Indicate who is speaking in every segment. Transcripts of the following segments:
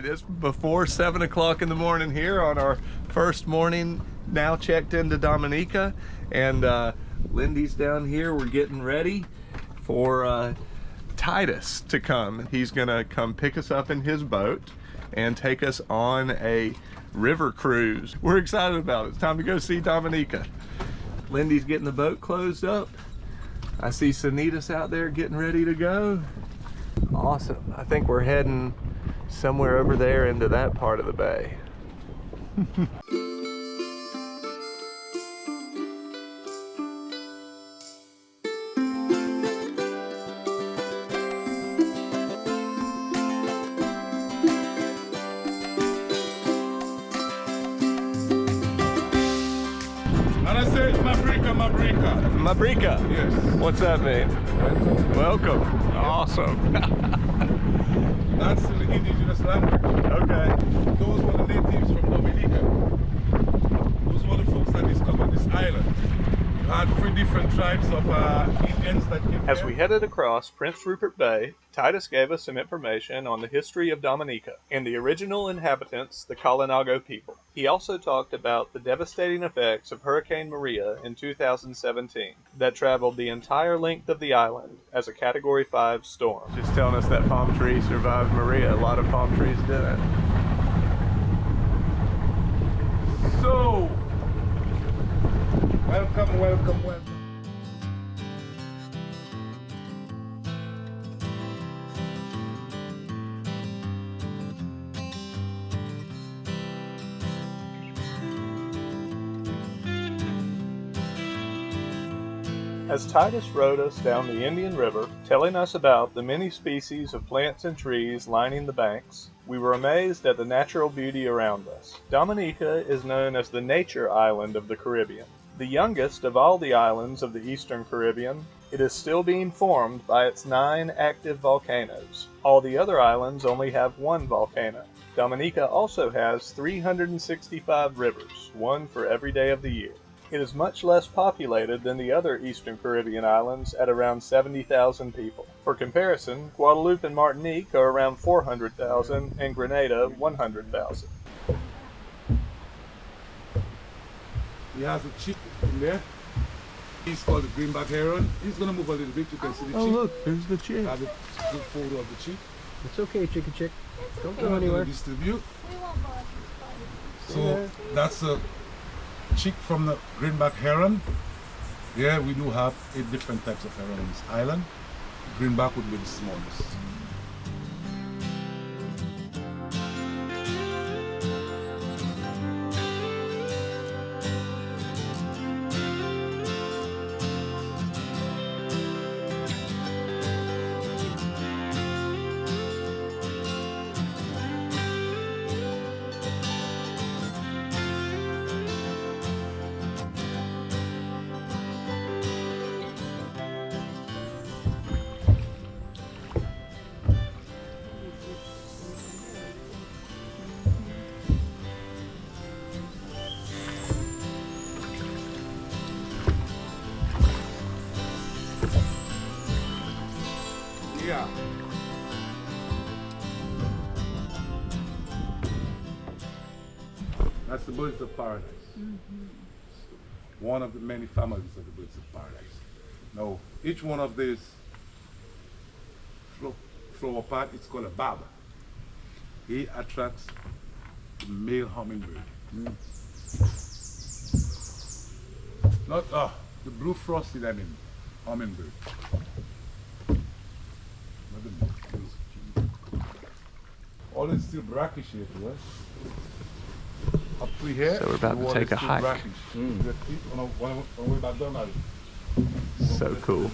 Speaker 1: right, it's before 7 o'clock in the morning here on our first morning, now checked into Dominica, and Lindy's down here. We're getting ready for Titus to come. He's gonna come pick us up in his boat and take us on a river cruise. We're excited about it. It's time to go see Dominica. Lindy's getting the boat closed up. I see Sanitas out there getting ready to go. Awesome. I think we're heading somewhere over there into that part of the bay. Mabrika.
Speaker 2: Yes.
Speaker 1: What's that mean?
Speaker 2: Welcome.
Speaker 1: Welcome. Awesome.
Speaker 2: That's the indigenous language.
Speaker 1: Okay.
Speaker 2: Those were the natives from Dominica. Those were the folks that discovered this island. You had 3 different tribes of Indians that came
Speaker 1: As
Speaker 2: here.
Speaker 1: we headed across Prince Rupert Bay, Titus gave us some information on the history of Dominica and the original inhabitants, the Kalinago people. He also talked about the devastating effects of Hurricane Maria in 2017 that traveled the entire length of the island as a Category 5 storm. Just telling us that palm tree survived Maria. A lot of palm trees didn't.
Speaker 2: So, welcome, welcome, welcome.
Speaker 1: As Titus rowed us down the Indian River, telling us about the many species of plants and trees lining the banks, we were amazed at the natural beauty around us. Dominica is known as the nature island of the Caribbean. The youngest of all the islands of the Eastern Caribbean, it is still being formed by its 9 active volcanoes. All the other islands only have 1 volcano. Dominica also has 365 rivers, 1 for every day of the year. It is much less populated than the other Eastern Caribbean islands at around 70,000 people. For comparison, Guadeloupe and Martinique are around 400,000 and Grenada 100,000.
Speaker 2: He has a chick in there. He's called the greenback heron. He's going to move a little bit. You can see the chick.
Speaker 1: Oh look, there's the chick.
Speaker 2: Have a good photo of the chick.
Speaker 3: It's okay, chicken chick. Don't
Speaker 2: I'm
Speaker 3: go
Speaker 2: not
Speaker 3: anywhere.
Speaker 2: going to distribute.
Speaker 4: We won't bother.
Speaker 2: So that's a chick from the greenback heron. Yeah, we do have 8 different types of heron on this island. Greenback would be the smallest. Yeah. That's the birds of paradise. One of the many families of the birds of paradise. Now, each one of these flower part, it's called a barber. He attracts the male hummingbird. Not the blue frosted, I mean, hummingbird. Not the male. All is still brackish here, right? Up to here.
Speaker 1: So we're about to take a hike. So cool.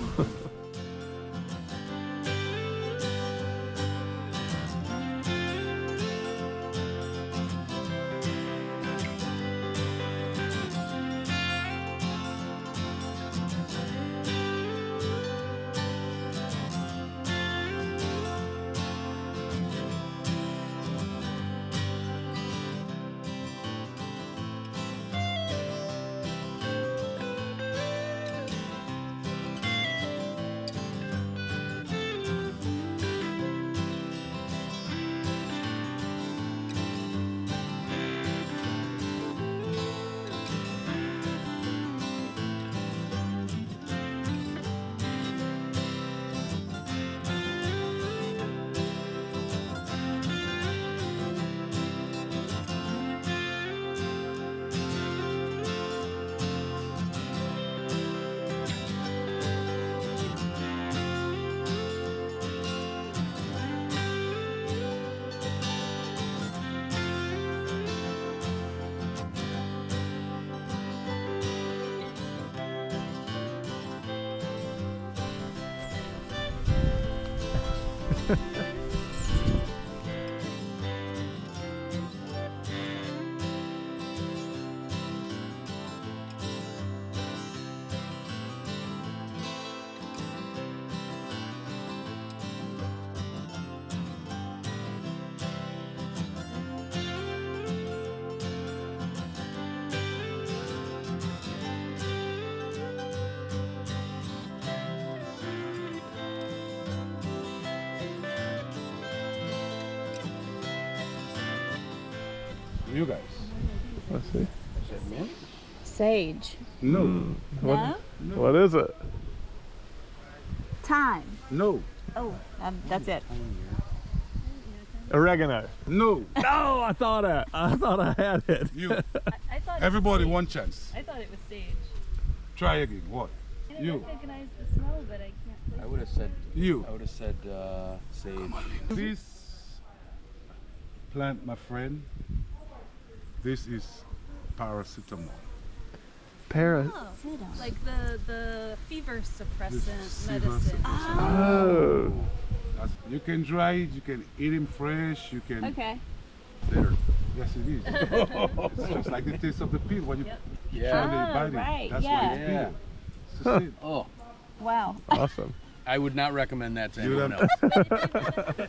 Speaker 2: You guys.
Speaker 1: Let's see.
Speaker 4: Sage.
Speaker 2: No.
Speaker 4: No?
Speaker 1: What is it?
Speaker 4: Thyme.
Speaker 2: No.
Speaker 4: Oh, that's it.
Speaker 1: Oregano.
Speaker 2: No.
Speaker 1: No, I thought I had it.
Speaker 2: You.
Speaker 4: I thought
Speaker 2: Everybody one chance.
Speaker 4: I thought it was sage.
Speaker 2: Try again. What?
Speaker 4: I
Speaker 2: You.
Speaker 4: recognize the smell, but I can't.
Speaker 5: I would have said
Speaker 2: You.
Speaker 5: sage.
Speaker 2: This plant, my friend, this is paracetamol.
Speaker 4: Like the fever suppressant
Speaker 2: Fever
Speaker 4: medicine.
Speaker 1: Oh.
Speaker 2: You can dry it, you can eat them fresh, you can.
Speaker 4: Okay.
Speaker 2: Bitter. Yes, it is. It's just like the taste of the peel when you
Speaker 5: Yeah.
Speaker 2: when you bite it.
Speaker 4: right,
Speaker 2: That's
Speaker 4: yeah.
Speaker 2: why it's peel. It's the same.
Speaker 5: Oh,
Speaker 4: Wow.
Speaker 1: Awesome.
Speaker 5: I would not recommend that to
Speaker 2: You
Speaker 5: anyone
Speaker 2: have-
Speaker 5: else.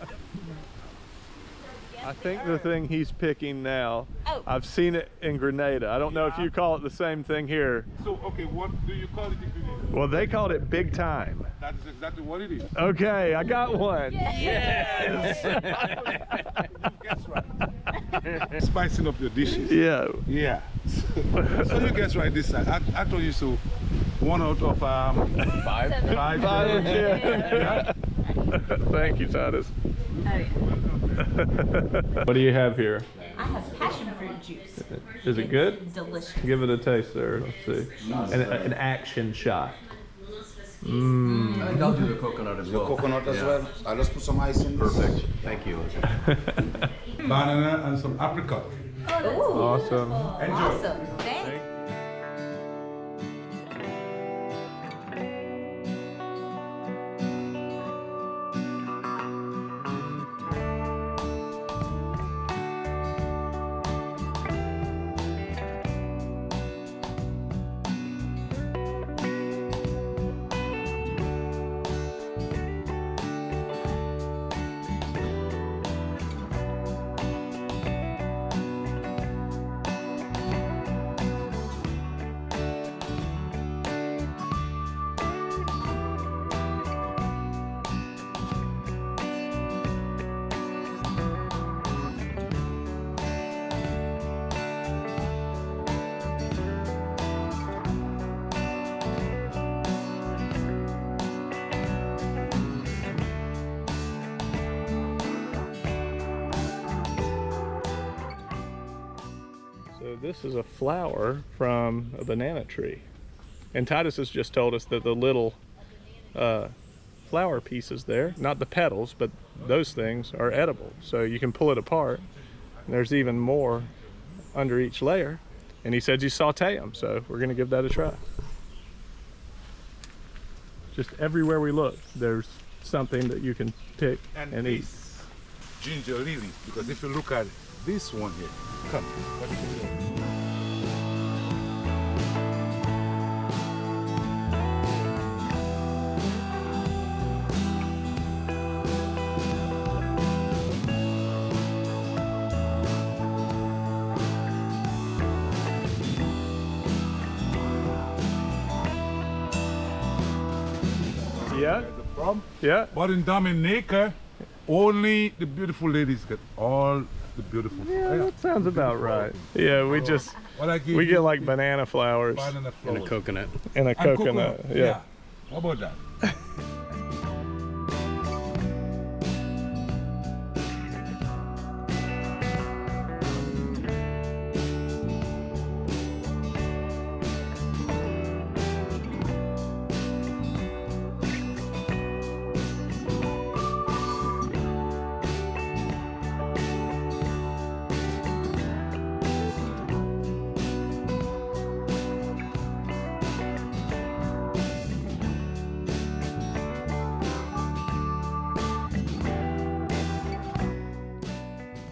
Speaker 1: I think the thing he's picking now,
Speaker 4: Oh.
Speaker 1: I've seen it in Grenada. I don't know if you call it the same thing here.
Speaker 2: So, okay, what do you call it in Grenada?
Speaker 1: Well, they called it big time.
Speaker 2: That is exactly what it is.
Speaker 1: Okay, I got one.
Speaker 5: Yes.
Speaker 2: Guess right. Spicing up your dishes.
Speaker 1: Yeah.
Speaker 2: Yeah. So you guess right this side. I told you so. 1 out of
Speaker 5: Five.
Speaker 2: 5.
Speaker 1: Yeah. Thank you, Titus.
Speaker 4: Oh, yeah.
Speaker 1: What do you have here?
Speaker 4: I have passion fruit juice.
Speaker 1: Is it good?
Speaker 4: Delicious.
Speaker 1: Give it a taste there. Let's see. An action shot.
Speaker 3: I think I'll do the coconut as well.
Speaker 6: Coconut as well. I'll just put some ice in.
Speaker 3: Perfect. Thank you.
Speaker 2: Banana and some apricot.
Speaker 1: Awesome.
Speaker 2: Enjoy.
Speaker 4: Awesome. Thanks.
Speaker 1: So this is a flower from a banana tree. And Titus has just told us that the little flower pieces there, not the petals, but those things are edible. So you can pull it apart. And there's even more under each layer. And he said you saute them, so we're gonna give that a try. Just everywhere we look, there's something that you can pick and eat.
Speaker 2: this ginger lily, because if you look at this one here, come. Let me show you.
Speaker 1: Yeah,
Speaker 2: There's a problem.
Speaker 1: yeah.
Speaker 2: But in Dominica, only the beautiful ladies get all the beautiful
Speaker 1: Yeah, that sounds about right. Yeah, we just
Speaker 2: What I give
Speaker 1: we
Speaker 2: you
Speaker 1: get like
Speaker 2: is
Speaker 1: banana flowers
Speaker 2: banana
Speaker 5: And a
Speaker 2: flowers.
Speaker 5: coconut.
Speaker 1: and a
Speaker 2: And
Speaker 1: coconut. Yeah.
Speaker 2: How about that?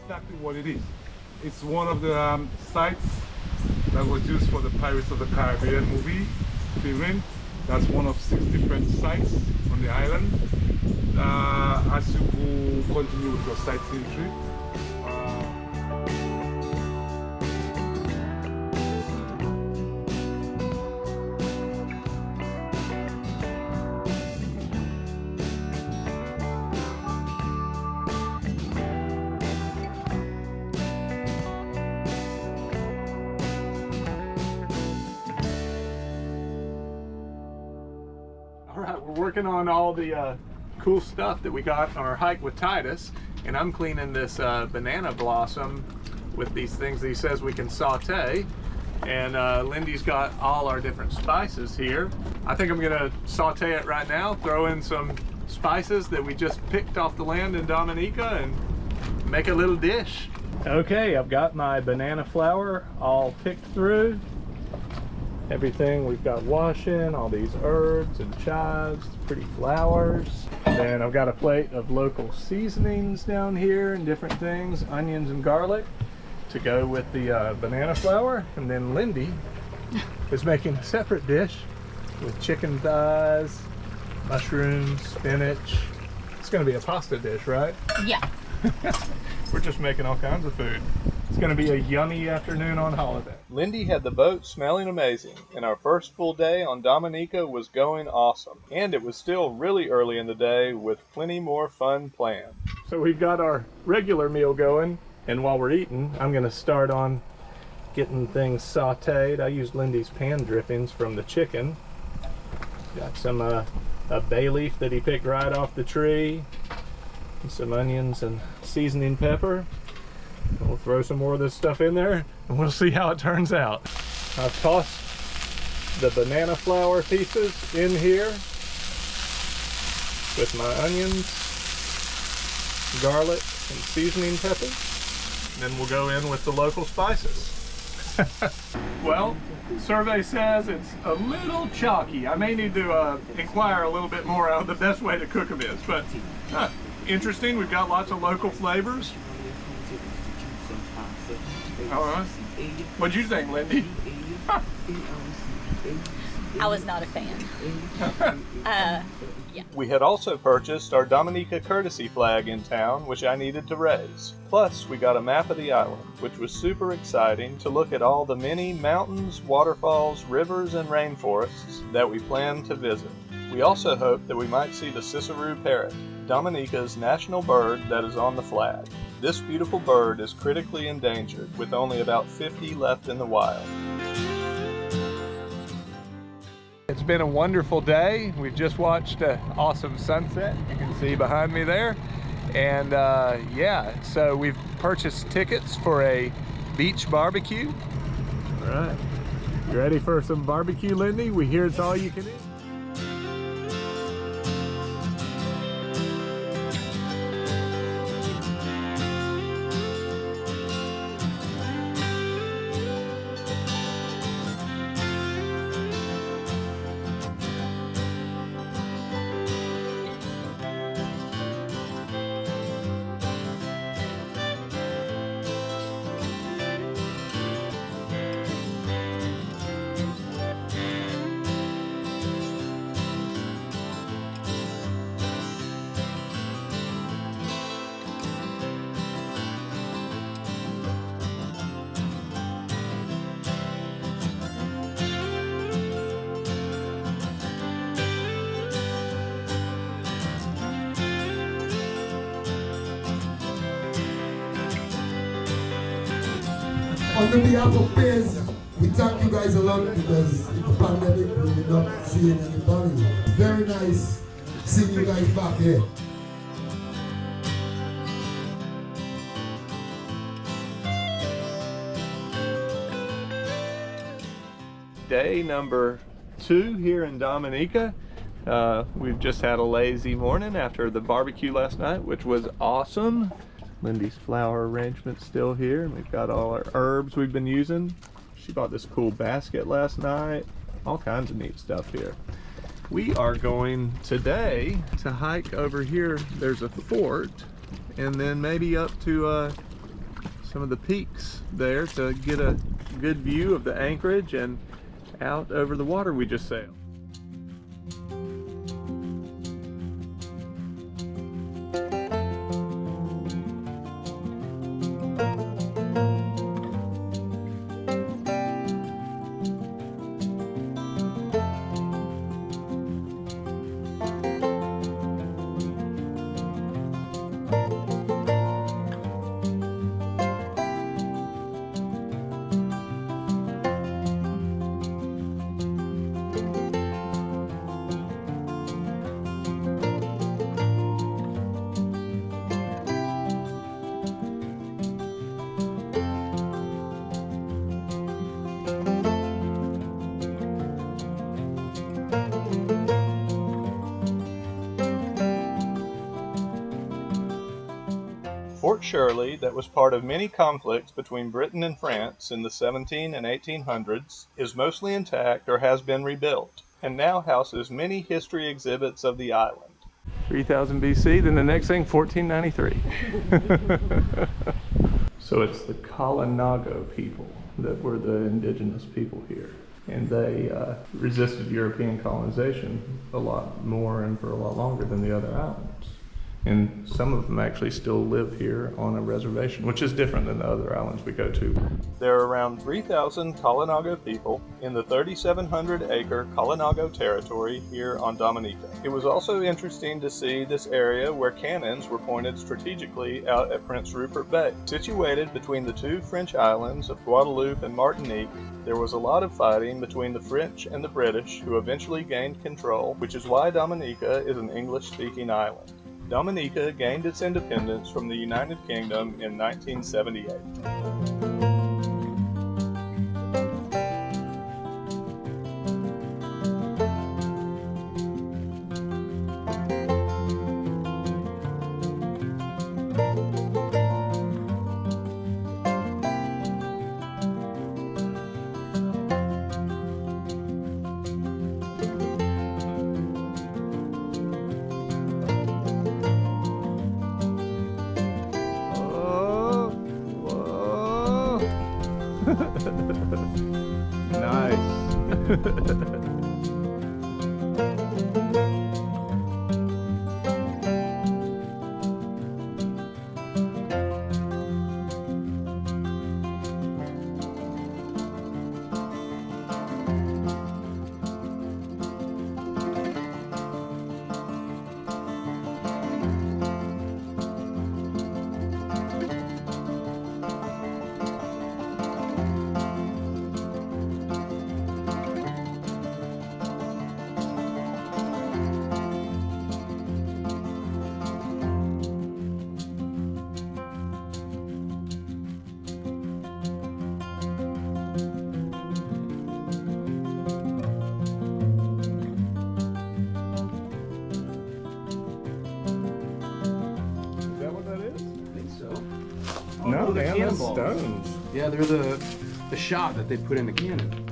Speaker 2: Exactly what it is. It's one of the sites that was used for the Pirates of the Caribbean movie filming. That's one of 6 different sites on the island. As you go continue with your sightseeing trip,
Speaker 1: we're working on all the cool stuff that we got on our hike with Titus, and I'm cleaning this banana blossom with these things that he says we can saute. And Lindy's got all our different spices here. I think I'm gonna saute it right now, throw in some spices that we just picked off the land in Dominica, and make a little dish. Okay, I've got my banana flour all picked through. Everything we've got washing, all these herbs and chives, pretty flowers. Then I've got a plate of local seasonings down here and different things, onions and garlic to go with the banana flour. And then Lindy is making a separate dish with chicken thighs, mushrooms, spinach. It's gonna be a pasta dish, right?
Speaker 4: Yeah.
Speaker 1: We're just making all kinds of food. It's gonna be a yummy afternoon on holiday. Lindy had the boat smelling amazing, and our first full day on Dominica was going awesome. And it was still really early in the day with plenty more fun planned. So we've got our regular meal going, and while we're eating, I'm gonna start on getting things sauteed. I used Lindy's pan drippings from the chicken. Got some a bay leaf that he picked right off the tree, and some onions and seasoning pepper. We'll throw some more of this stuff in there and we'll see how it turns out. I've tossed the banana flour pieces in here with my onions, garlic, and seasoning pepper. And then we'll go in with the local spices. Well, the survey says it's a little chalky. I may need to inquire a little bit more on the best way to cook them is, but interesting. We've got lots of local flavors. All right. What'd you think, Lindy?
Speaker 4: I was not a fan. Yeah.
Speaker 1: We had also purchased our Dominica courtesy flag in town, which I needed to raise. Plus, we got a map of the island, which was super exciting to look at all the many mountains, waterfalls, rivers, and rainforests that we planned to visit. We also hoped that we might see the Cicero parrot, Dominica's national bird that is on the flag. This beautiful bird is critically endangered, with only about 50 left in the wild. It's been a wonderful day. We've just watched an awesome sunset. You can see behind me there. And yeah, so we've purchased tickets for a beach barbecue. All right. You ready for some barbecue, Lindy? We hear it's all you can eat.
Speaker 7: On the behalf of Biz, we thank you guys a lot because in the pandemic we did not see anybody. Very nice seeing you guys back here.
Speaker 1: Day number 2 here in Dominica. We've just had a lazy morning after the barbecue last night, which was awesome. Lindy's flower arrangement's still here, and we've got all our herbs we've been using. She bought this cool basket last night. All kinds of neat stuff here. We are going today to hike over here. There's a fort, and then maybe up to some of the peaks there to get a good view of the anchorage and out over the water we just sailed. Shirley, that was part of many conflicts between Britain and France in the 17 and 1800s, is mostly intact or has been rebuilt, and now houses many history exhibits of the island. 3000 BC, then the next thing, 1493. So it's the Kalinago people that were the indigenous people here. And they resisted European colonization a lot more and for a lot longer than the other islands. And some of them actually still live here on a reservation, which is different than the other islands we go to. There are around 3,000 Kalinago people in the 3,700-acre Kalinago territory here on Dominica. It was also interesting to see this area where cannons were pointed strategically out at Prince Rupert Bay. Situated between the two French islands of Guadeloupe and Martinique, there was a lot of fighting between the French and the British, who eventually gained control, which is why Dominica is an English-speaking island. Dominica gained its independence from the United Kingdom in 1978. Nice. No, man, that's stones.
Speaker 3: Yeah, they're the shot that they put in the cannon.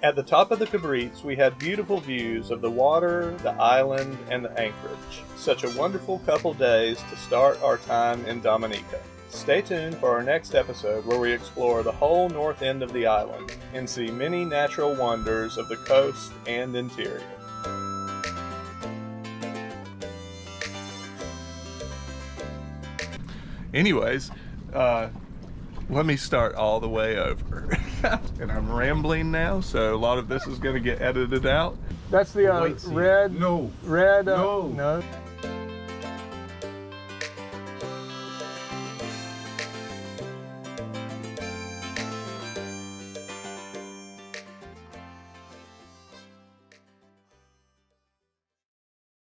Speaker 1: At the top of the Cabrits, we had beautiful views of the water, the island, and the anchorage. Such a wonderful couple days to start our time in Dominica. Stay tuned for our next episode where we explore the whole north end of the island and see many natural wonders of the coast and interior. Anyways, let me start all the way over. And I'm rambling now, so a lot of this is going to get edited out. That's the red.
Speaker 2: No.
Speaker 1: Red.
Speaker 2: No.
Speaker 1: No.